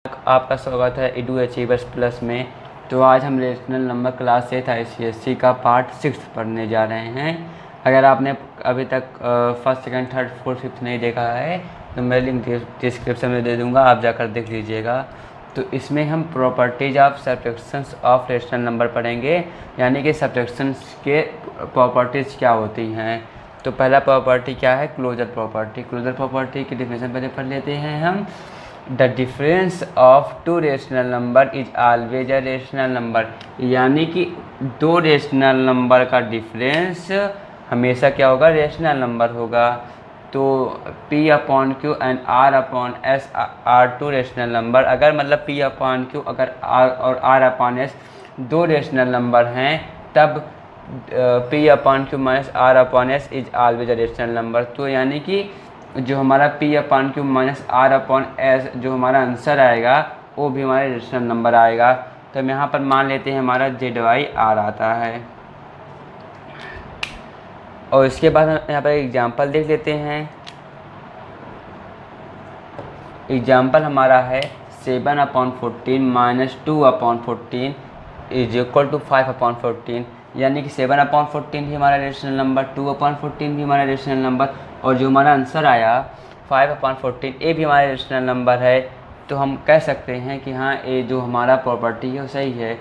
आपका स्वागत है edu अचीवर्स प्लस में। तो आज हम रेशनल नंबर क्लास 8 ICSE का पार्ट 6 पढ़ने जा रहे हैं। अगर आपने अभी तक first second third fourth fifth नहीं देखा है तो मैं लिंक डिस्क्रिप्शन में दे दूंगा, आप जाकर देख लीजिएगा। तो इसमें हम properties of subtractions of rational number पढ़ेंगे, यानी कि सब्ट्रैक्शंस के प्रॉपर्टीज़ क्या होती हैं। तो पहला प्रॉपर्टी क्या है? Closure property. क्लोजर प्रॉपर्टी की डिफिनेशन पहले पढ़ लेते हैं हम। The difference of two rational number is always a rational number, यानी कि दो रेशनल नंबर का डिफरेंस हमेशा क्या होगा? रेशनल नंबर होगा। तो P upon Q and R upon S are two rational number. अगर मतलब P अपॉन क्यू अगर R और R अपॉन S दो रेशनल नंबर हैं, तब P upon Q minus R upon S is always a rational number. तो यानी कि जो हमारा P upon Q minus R upon S जो हमारा आंसर आएगा वो भी हमारा रेशनल नंबर आएगा। तो हम यहाँ पर मान लेते हैं हमारा ZY R आता है। और इसके बाद हम यहाँ पर एग्जांपल देख लेते हैं। एग्जांपल हमारा है 7/14 माइनस 2/14 इज इक्वल टू 5/14, यानी कि 7/14 भी हमारा रेशनल नंबर, 2/14 भी हमारा रेशनल नंबर, और जो हमारा आंसर आया 5/14 ये भी हमारा रेशनल नंबर है। तो हम कह सकते हैं कि हाँ, ये जो हमारा प्रॉपर्टी है वो सही है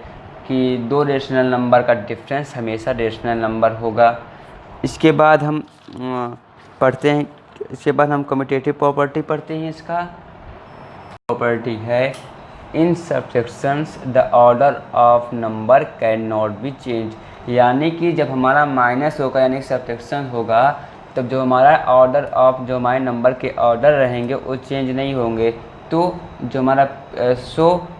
कि दो रेशनल नंबर का डिफरेंस हमेशा रेशनल नंबर होगा। इसके बाद हम पढ़ते हैं, इसके बाद हम कम्यूटेटिव प्रॉपर्टी पढ़ते हैं। इसका प्रॉपर्टी है in subtractions the order of number can not be change, यानी कि जब हमारा माइनस होगा यानी सब्ट्रैक्शन होगा तब जो हमारा ऑर्डर ऑफ जो हमारे नंबर के ऑर्डर रहेंगे वो चेंज नहीं होंगे। तो जो हमारा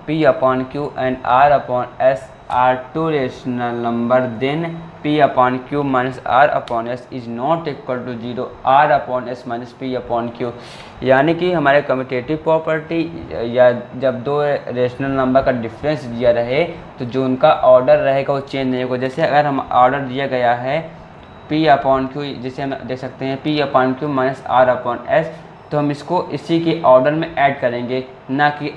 P upon Q and R upon S are two rational number, then P upon Q minus R upon S is not equal to 0 R upon S minus P upon Q, यानी कि हमारे commutative property या जब दो rational number का difference दिया रहे तो जो उनका ऑर्डर रहेगा वो चेंज नहीं होगा। जैसे अगर हम ऑर्डर दिया गया है P अपॉन क्यू, जैसे हम देख सकते हैं P upon Q minus R upon S, तो हम इसको इसी के ऑर्डर में ऐड करेंगे, ना कि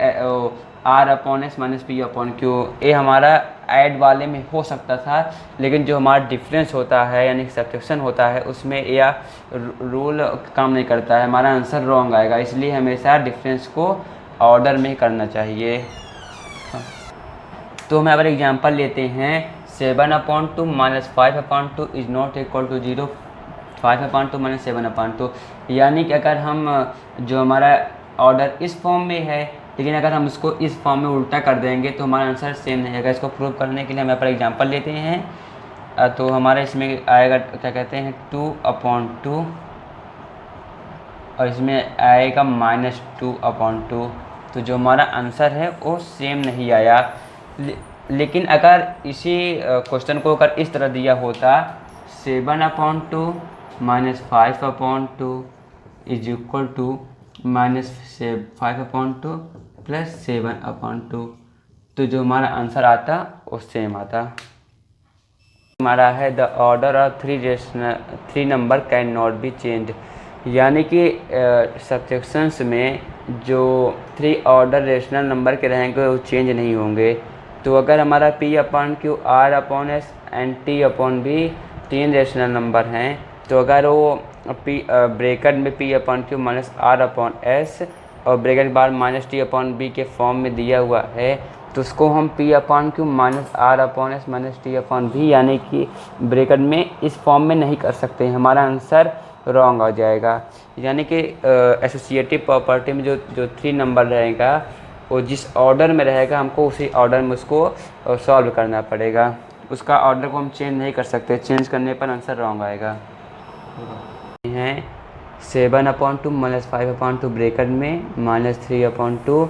R upon S minus P upon Q. ये हमारा ऐड वाले में हो सकता था, लेकिन जो हमारा डिफरेंस होता है यानी सब्ट्रैक्शन होता है उसमें यह रूल काम नहीं करता है, हमारा आंसर रॉन्ग आएगा। इसलिए हमेशा डिफरेंस को ऑर्डर में करना चाहिए। तो हम यहाँ पर एग्जांपल लेते हैं 7/2 minus 5/2 is not equal to 0 5/2 minus 7/2, यानी कि अगर हम जो हमारा ऑर्डर इस फॉर्म में है लेकिन अगर हम उसको इस फॉर्म में उल्टा कर देंगे तो हमारा आंसर सेम नहीं आएगा। इसको प्रूव करने के लिए हम यहाँ पर एग्जांपल लेते हैं। तो हमारे इसमें आएगा क्या कहते हैं 2/2 और इसमें आएगा -2/2। तो जो हमारा आंसर है वो सेम नहीं आया। लेकिन अगर इसी क्वेश्चन को अगर इस तरह दिया होता 7/2 minus 5/2 is equal to -5/2 plus 7/2, तो जो हमारा आंसर आता वो सेम आता। हमारा है the order of three number can not be change, यानी कि सब्ट्रैक्शंस में जो 3 ऑर्डर रेशनल नंबर के रहेंगे वो चेंज नहीं होंगे। तो अगर हमारा P upon Q R upon S and T upon B 3 rational number हैं, तो अगर वो ब्रैकेट में P upon Q minus R upon S और ब्रैकेट के बाद माइनस T अपॉन B के फॉर्म में दिया हुआ है, तो उसको हम P upon Q minus R upon S minus T upon B यानी कि ब्रैकेट में इस फॉर्म में नहीं कर सकते, हमारा आंसर रॉन्ग आ जाएगा। यानी कि एसोसिएटिव प्रॉपर्टी में जो 3 नंबर रहेगा वो जिस ऑर्डर में रहेगा हमको उसी ऑर्डर में उसको सॉल्व करना पड़ेगा, उसका ऑर्डर को हम चेंज नहीं कर सकते, चेंज करने पर आंसर रॉन्ग आएगा। हैं 7/2 माइनस 5/2 ब्रैकेट में -3/2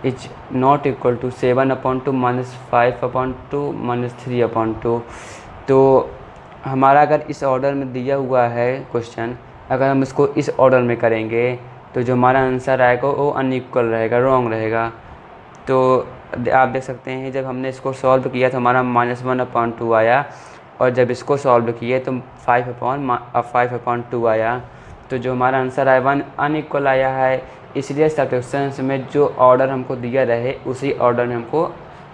is not equal to 7/2 minus 5/2 minus 3/2। तो हमारा अगर इस ऑर्डर में दिया हुआ है क्वेश्चन, अगर हम इसको इस ऑर्डर में करेंगे तो जो हमारा आंसर आएगा वो अनइक्वल रहेगा, रॉन्ग रहेगा। तो आप देख सकते हैं जब हमने इसको सॉल्व किया तो हमारा -1/2 आया, और जब इसको सॉल्व किए तो 5/2 आया। तो जो हमारा आंसर आया 1 अनइक्वल आया है, इसलिए सब्ट्रैक्शन में जो ऑर्डर हमको दिया रहे उसी ऑर्डर में हमको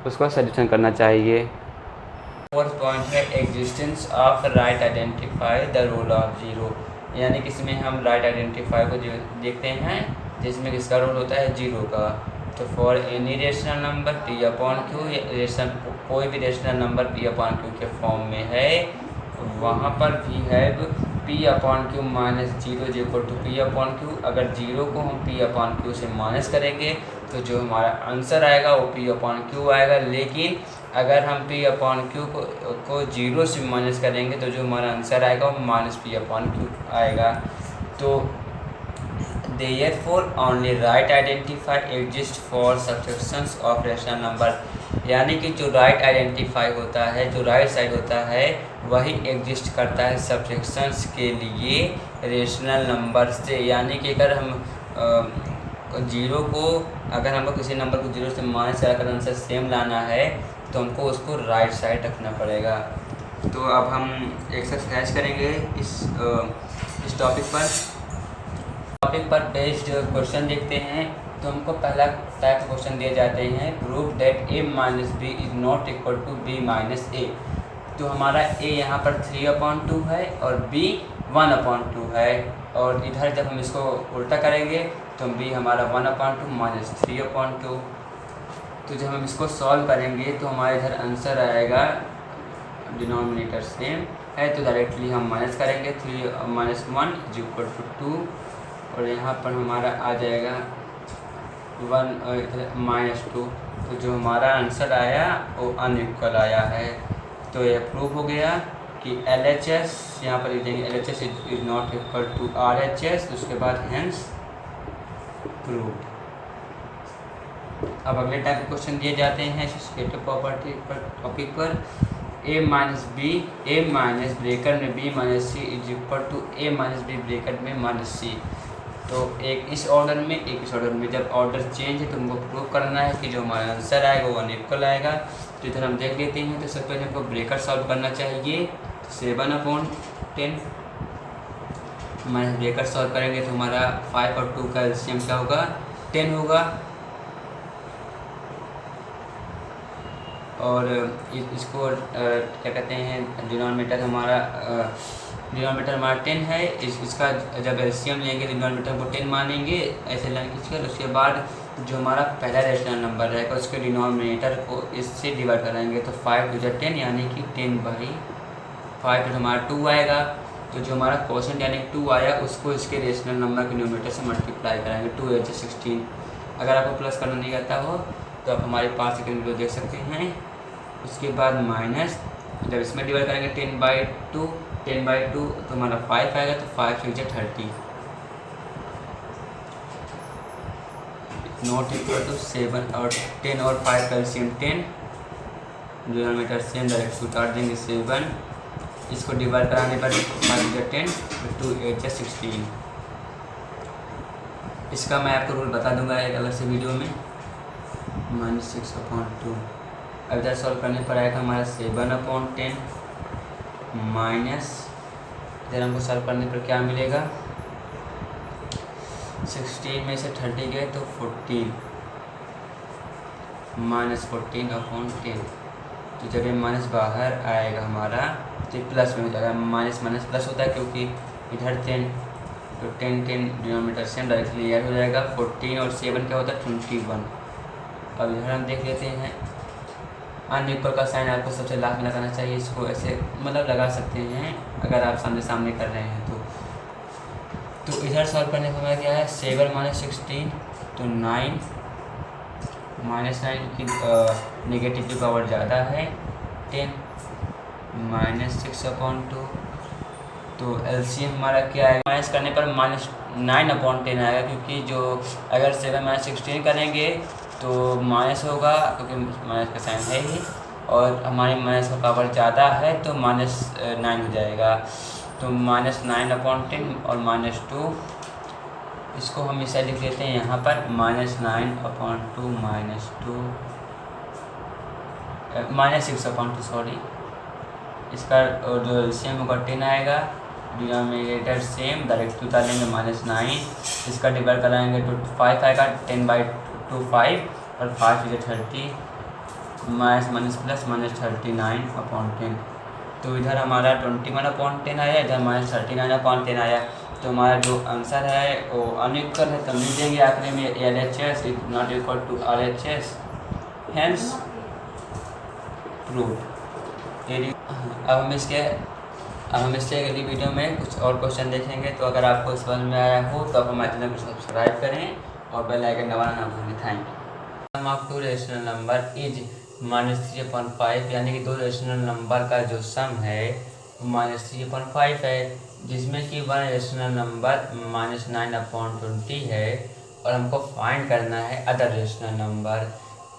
उसको सजेशन करना चाहिए। फोर्थ पॉइंट है existence of right identify the role of zero, यानी कि इसमें हम राइट आइडेंटिफाई को देखते हैं जिसमें किसका रोल होता है जीरो का। तो for any rational number P upon Q, कोई भी rational number P upon Q के फॉर्म में है, वहाँ पर भी है P upon Q minus zero is equal to P upon Q. अगर जीरो को हम पी अपॉन क्यू से माइनस करेंगे तो जो हमारा आंसर आएगा वो पी अपॉन क्यू आएगा, लेकिन अगर हम पी अपॉन क्यू को जीरो से माइनस करेंगे तो जो हमारा आंसर आएगा वो माइनस पी अपॉन क्यू आएगा। तो therefore only right identify exist for subtractions of rational number, यानी कि जो राइट आइडेंटिफाई होता है, जो राइट साइड होता है वही एग्जिस्ट करता है सब्ट्रैक्शंस के लिए रेशनल नंबर से। यानी कि अगर हम जीरो को, अगर हमको किसी नंबर को जीरो से माइनस कराकर आंसर सेम लाना है तो हमको उसको राइट साइड रखना पड़ेगा। तो अब हम एक्सरसाइज करेंगे इस टॉपिक पर बेस्ड क्वेश्चन देखते हैं। तो हमको पहला टाइप क्वेश्चन दिए जाते हैं, prove that a minus B is not equal to B minus A. तो हमारा a यहाँ पर 3/2 है और b 1/2 है, और इधर जब हम इसको उल्टा करेंगे तो b हमारा 1/2 माइनस 3/2। तो जब हम इसको सॉल्व करेंगे तो हमारे इधर आंसर आएगा, डिनोमिनेटर सेम है तो डायरेक्टली हम माइनस करेंगे, 3 माइनस 1 इज इक्वल टू 2, और यहाँ पर हमारा आ जाएगा 1 माइनस 2। तो जो हमारा आंसर आया वो अनइक्वल आया है। तो ये प्रूव हो गया कि LHS, यहाँ पर लिख देंगे LHS is not equal to RHS, उसके बाद हेंस प्रूव। अब अगले टाइप के क्वेश्चन दिए जाते हैं एसोसिएटिव प्रॉपर्टी पर टॉपिक पर, a minus B, a minus bracket में b minus C is equal to a minus B bracket में माइनस सी। तो एक इस ऑर्डर में एक इस ऑर्डर में, जब ऑर्डर चेंज है तो हमको प्रूव करना है कि जो हमारा आंसर आएगा वो अनइक्वल आएगा। तो इधर हम देख लेते हैं। तो सबसे पहले हमको ब्रेकर सॉल्व करना चाहिए, 7/10 माइनस ब्रेकर सॉल्व करेंगे तो हमारा 5 और 2 का एलसीएम क्या होगा, 10 होगा। और इसको क्या कहते हैं, डिनोमिनेटर हमारा 10 है, इसका जब एलसीएम लेंगे डिनोमिनेटर को 10 मानेंगे, ऐसे लाइन खींचकर उसके बाद जो हमारा पहला रेशनल नंबर रहेगा उसके डिनोमिनेटर को इससे डिवाइड कराएंगे। तो 5 × 10 यानी कि 10/5, तो हमारा 2 आएगा। तो जो हमारा क्वोशंट यानी 2 आया उसको इसके रेशनल नंबर के डिनोमिनेटर से मल्टीप्लाई कराएंगे, 2 × 16। अगर आपको प्लस करना नहीं आता हो तो आप हमारे पास सेकेंड वीडियो देख सकते हैं। उसके बाद माइनस, जब इसमें डिवाइड करेंगे 10/2 तो हमारा 5 आएगा, तो 5 × 6 = 30 नॉट इक्वल टू 7 और 10 और 5 का एलसीएम 10, डिनोमिनेटर सेम डायरेक्ट उतार देंगे 7, इसको डिवाइड कराने पर 5 × 10 2 × 8 = 16। इसका मैं आपको रूल बता दूंगा एक अलग से वीडियो में, -6/2। अब इधर सॉल्व करने पर आएगा हमारा 7/10 माइनस, इधर हमको सॉल्व करने पर क्या मिलेगा, 16 में से 30 गए तो 14 -14/10। तो जब ये माइनस बाहर आएगा हमारा तो प्लस में हो जाएगा, माइनस माइनस प्लस होता है क्योंकि इधर 10, तो 10 डिनोमिनेटर सेम डायरेक्टली ऐड हो जाएगा। 14 और 7 क्या होता है, 21। अब इधर हम देख लेते हैं, अनइक्वल का साइन आपको सबसे लास्ट में लगाना चाहिए, इसको ऐसे मतलब लगा सकते हैं अगर आप सामने सामने कर रहे हैं तो इधर सॉल्व करने का हमारा क्या है, 7 - 16 तो 9 -9 की नेगेटिव की पावर ज़्यादा है, 10 -6/2। तो एलसीएम हमारा क्या है, माइनस करने पर -9/10 आएगा, क्योंकि जो अगर 7 - 16 करेंगे तो माइनस होगा क्योंकि माइनस का साइन है ही, और हमारे माइनस का पावर ज़्यादा है तो -9 हो जाएगा। तो -9/10 और -2, इसको हम इसे लिख देते हैं यहाँ पर -9/2 -6/2 सॉरी। इसका जो एलसीएम होगा 10 आएगा, डिनोमिनेटर सेम, डायरेक्ट उतार लेंगे -9, इसका डिवाइड कराएंगे तो 5 आएगा, 10/2 5 और 5 इज 30, माइनस प्लस -39/10। तो इधर हमारा 21/10 आया, इधर -39/10 आया। तो हमारा जो आंसर है वो अनइक्वल है, तो हम लिख देंगे आखिरी में LHS is not equal to RHS, hence prove. अब हम इससे अगली वीडियो में कुछ और क्वेश्चन देखेंगे। तो अगर आपको समझ में आया हो तो आप हमारे चैनल को सब्सक्राइब करें और बेल आइकन दबाना ना भूलें। Thank you. Sum of two rational number is -3/5, यानी कि दो रेशनल नंबर का जो सम है वो -3/5 है, जिसमें कि वन रेशनल नंबर -9/20 है और हमको फाइंड करना है अदर रेशनल नंबर।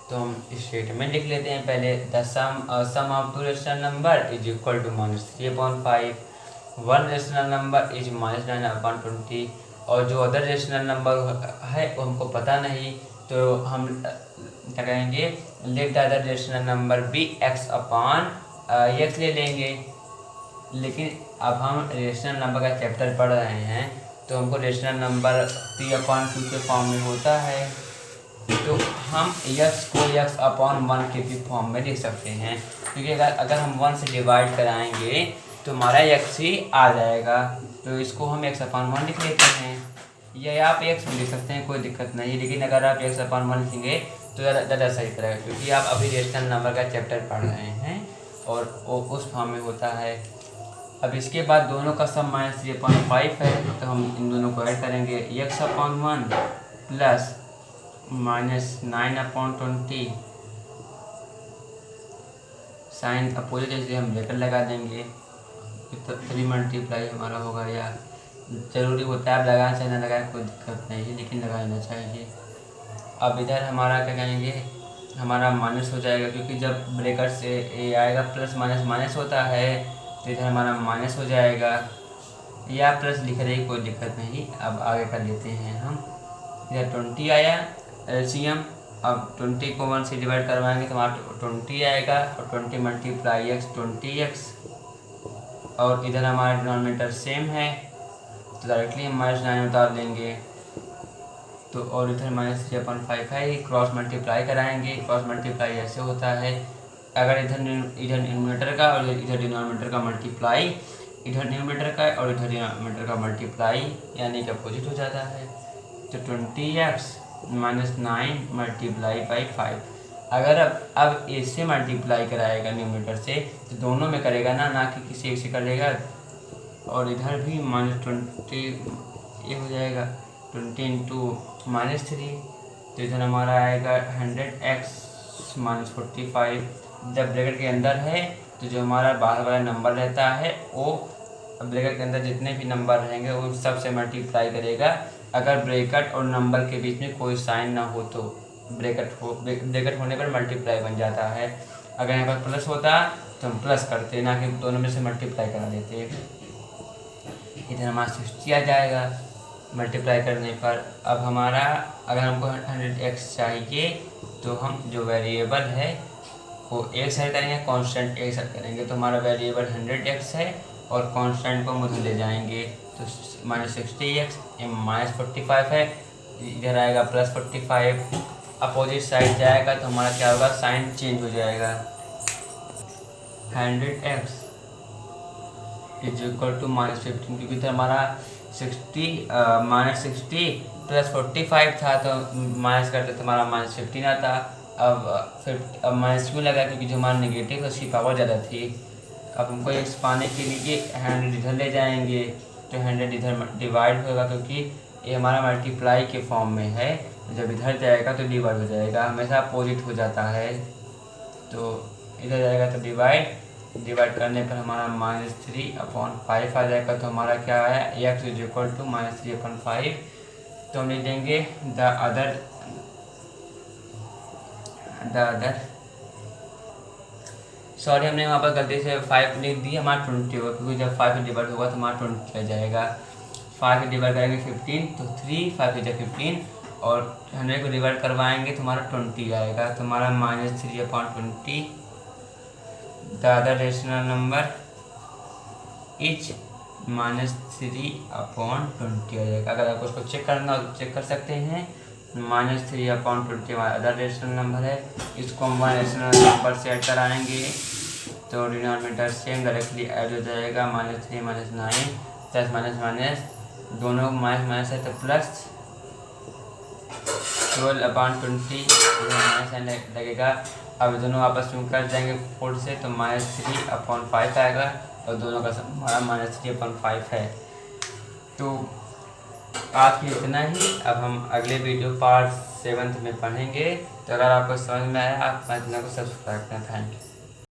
तो हम स्टेटमेंट लिख लेते हैं पहले। The sum of two rational number is equal to -3/5, one rational number is -9/20, और जो अदर रेशनल नंबर है वो हमको पता नहीं, तो हम क्या कहेंगे, let the other rational number be x/x ले लेंगे। लेकिन अब हम रेशनल नंबर का चैप्टर पढ़ रहे हैं तो हमको रेशनल नंबर p/q के फॉर्म में होता है, तो हम x को x/1 के भी फॉर्म में लिख सकते हैं, क्योंकि अगर हम 1 से डिवाइड कराएंगे तो हमारा x ही आ जाएगा। तो इसको हम x/1 लिख लेते हैं, या आप x भी लिख सकते हैं, कोई दिक्कत नहीं है। लेकिन अगर आप x/1 लिखेंगे तो ज़्यादा सही रहेगा, क्योंकि आप अभी रेशनल नंबर का चैप्टर पढ़ रहे हैं और वो उस फॉर्म में होता है। अब इसके बाद दोनों का सम -3/5 है, तो हम इन दोनों को ऐड करेंगे, x/1 प्लस -9/20, साइन अपोजिट है इसलिए हम लेकर लगा देंगे, तो 3 मल्टीप्लाई हमारा होगा, या ज़रूरी होता है आप लगाना चाहे ना लगाए कोई दिक्कत नहीं है, लेकिन लगाना चाहिए। अब इधर हमारा क्या कहेंगे, हमारा माइनस हो जाएगा, क्योंकि जब ब्रैकेट से ये आएगा प्लस माइनस माइनस होता है, तो इधर हमारा माइनस हो जाएगा, या प्लस लिख रहे कोई दिक्कत नहीं। अब आगे कर लेते हैं हम। इधर 20 आया एलसीएम, अब 20 को 1 से डिवाइड करवाएंगे तो हमारा 20 आएगा, और 20 मल्टीप्लाई x 20x, और इधर हमारा डिनोमिनेटर सेम है तो डायरेक्टली हम -9 उतार लेंगे। तो और इधर -3/5 है, क्रॉस मल्टीप्लाई कराएंगे। क्रॉस मल्टीप्लाई ऐसे होता है, अगर इधर न्यूमरेटर का और इधर डिनोमिनेटर का मल्टीप्लाई, इधर न्यूमरेटर का और इधर डिनोमिनेटर का मल्टीप्लाई, यानी कि अपोजिट हो जाता है। तो 20x -9 मल्टीप्लाई बाई 5, अगर अब इससे मल्टीप्लाई कराएगा न्यूमरेटर से तो दोनों में करेगा ना कि किसी एक से करेगा। और इधर भी -20 ये हो जाएगा, 20 इंटू -3, तो इधर हमारा आएगा 100x -45। जब ब्रैकेट के अंदर है तो जो हमारा बाहर वाला नंबर रहता है वो ब्रैकेट के अंदर जितने भी नंबर रहेंगे उन सब से मल्टीप्लाई करेगा। अगर ब्रैकेट और नंबर के बीच में कोई साइन ना हो तो ब्रैकेट होने पर मल्टीप्लाई बन जाता है। अगर यहाँ पर प्लस होता तो हम प्लस करते, ना कि दोनों में से मल्टीप्लाई करा देते। इधर हमारा 60 आ जाएगा मल्टीप्लाई करने पर। अब हमारा अगर हमको 100x चाहिए तो हम जो वेरिएबल है वो एक साइड करेंगे, कांस्टेंट एक साइड करेंगे, तो हमारा वेरिएबल 100x है और कांस्टेंट को हम उधर ले जाएंगे, तो -60x, -45 है, इधर आएगा +45, अपोजिट साइड जाएगा तो हमारा क्या होगा, साइन चेंज हो जाएगा। 100x इज इक्वल टू -15, क्योंकि इधर हमारा 60 +45 था तो माइनस करते तो हमारा -15 आता। अब माइनस क्यों लगा, क्योंकि जो हमारा नेगेटिव है उसकी पावर ज़्यादा थी। अब हमको x पाने के लिए 100 इधर ले जाएंगे तो 100 इधर डिवाइड होगा, क्योंकि ये हमारा मल्टीप्लाई के फॉर्म में है, जब इधर जाएगा तो डिवाइड हो जाएगा, हमेशा अपोजिट हो जाता है। तो इधर जाएगा तो डिवाइड करने पर हमारा -3/5 आ जाएगा। तो हमारा क्या आया, x इज इक्वल टू -3/5। तो हम लिख देंगे द अदर सॉरी हमने वहाँ पर गलती से 5 लिख दी, हमारा 20 होगा, क्योंकि जब 5 डिवाइड होगा तो हमारा 20 आ जाएगा। 5 डिवाइड करेंगे 15 तो 3, 5 इधर 15, और 100 को डिवाइड करवाएंगे तो हमारा 20 आएगा। तो हमारा -3/20 the other rational number is -3/20 हो जाएगा। अगर आपको उसको चेक करना हो तो चेक कर सकते हैं। -3/20 हमारा अदर रेशनल नंबर है। इसको हम वन रेशनल नंबर से ऐड कराएंगे तो डिनोमिनेटर सेम डायरेक्टली ऐड हो जाएगा। -3 -9 प्लस माइनस दोनों माइनस माइनस है तो प्लस 12/20 माइनस लगेगा। अब दोनों आपस में कर जाएंगे 4 से तो -3/5 आएगा और दोनों का सम हमारा -3/5 है। तो आज की इतना ही। अब हम अगले वीडियो पार्ट 7 में पढ़ेंगे। तो अगर आपको समझ में आया आप मेरे चैनल को सब्सक्राइब करें। Thank you.